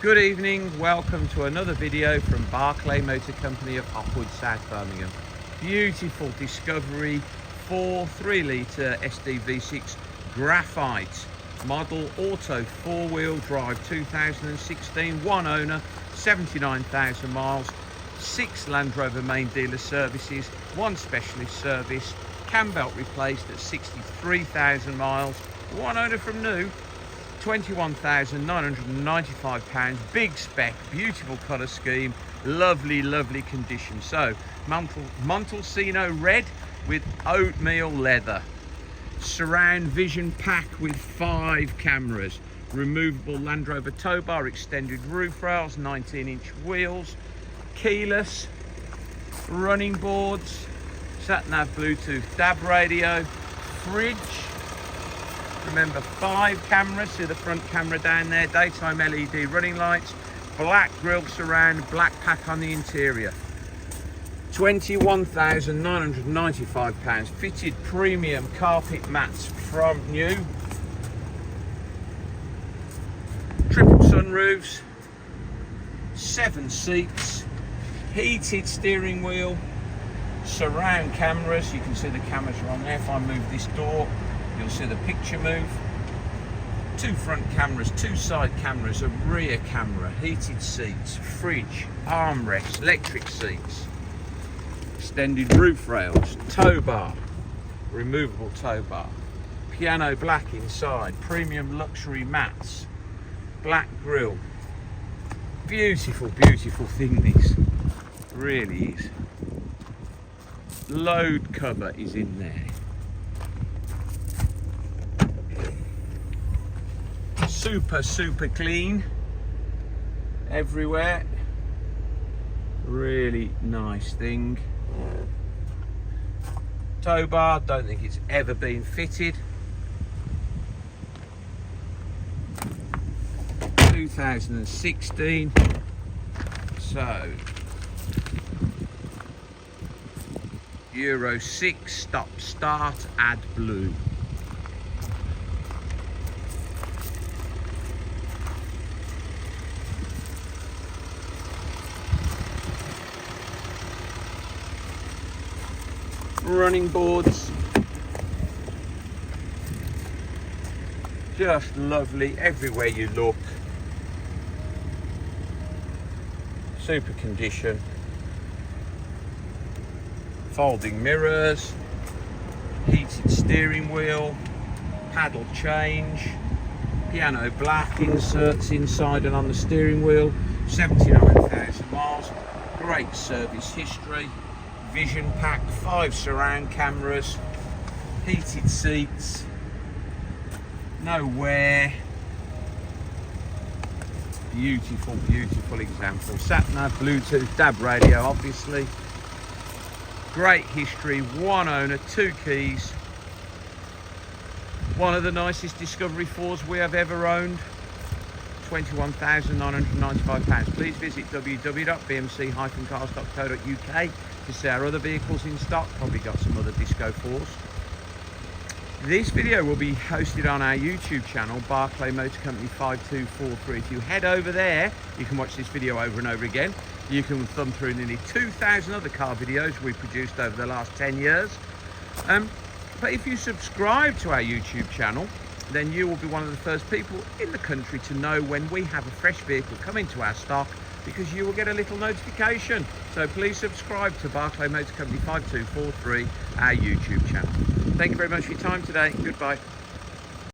Good evening, welcome to another video from Barclay Motor Company of Hopwood, South Birmingham. Beautiful Discovery 4 3-litre SDV6 Graphite model auto 4-wheel drive 2016, one owner, 79,000 miles, 6 Land Rover main dealer services, 1 specialist service, cam belt replaced at 63,000 miles, one owner from new, £21,995, big spec, beautiful colour scheme, lovely condition. So Montalcino red with oatmeal leather, surround vision pack with 5 cameras, removable Land Rover tow bar, extended roof rails, 19-inch wheels, keyless, running boards, sat nav Bluetooth DAB radio, fridge. Remember, 5 cameras, see the front camera down there, daytime LED running lights, black grille surround, black pack on the interior. £21,995, fitted premium carpet mats from new. Triple sunroofs, 7 seats, heated steering wheel, surround cameras. You can see the cameras are on there. If I move this door, you'll see the picture move. 2 front cameras, 2 side cameras, a rear camera, heated seats, fridge, armrests, electric seats, extended roof rails, tow bar, removable tow bar, piano black inside, premium luxury mats, black grille. Beautiful thing this, really is. Load cover is in there. Super clean everywhere. Really nice thing. Tow bar, don't think it's ever been fitted. 2016. So Euro 6, stop start, add blue. Running boards, just lovely everywhere you look. Super condition. Folding mirrors, heated steering wheel, paddle change, piano black inserts inside and on the steering wheel, 79,000 miles, great service history. Vision pack, 5 surround cameras, heated seats, no wear. Beautiful example. Sat nav Bluetooth DAB radio, obviously. Great history, 1 owner, 2 keys. One of the nicest Discovery 4s we have ever owned. £21,995. Please visit www.bmc-cars.co.uk to see our other vehicles in stock. Probably got some other Disco 4s. This video will be hosted on our YouTube channel, Barclay Motor Company 5243. If you head over there, you can watch this video over and over again. You can thumb through nearly 2,000 other car videos we've produced over the last 10 years. But if you subscribe to our YouTube channel, then you will be one of the first people in the country to know when we have a fresh vehicle come into our stock, because you will get a little notification. So please subscribe to Barclay Motor Company 5243, our YouTube channel. Thank you very much for your time today. Goodbye.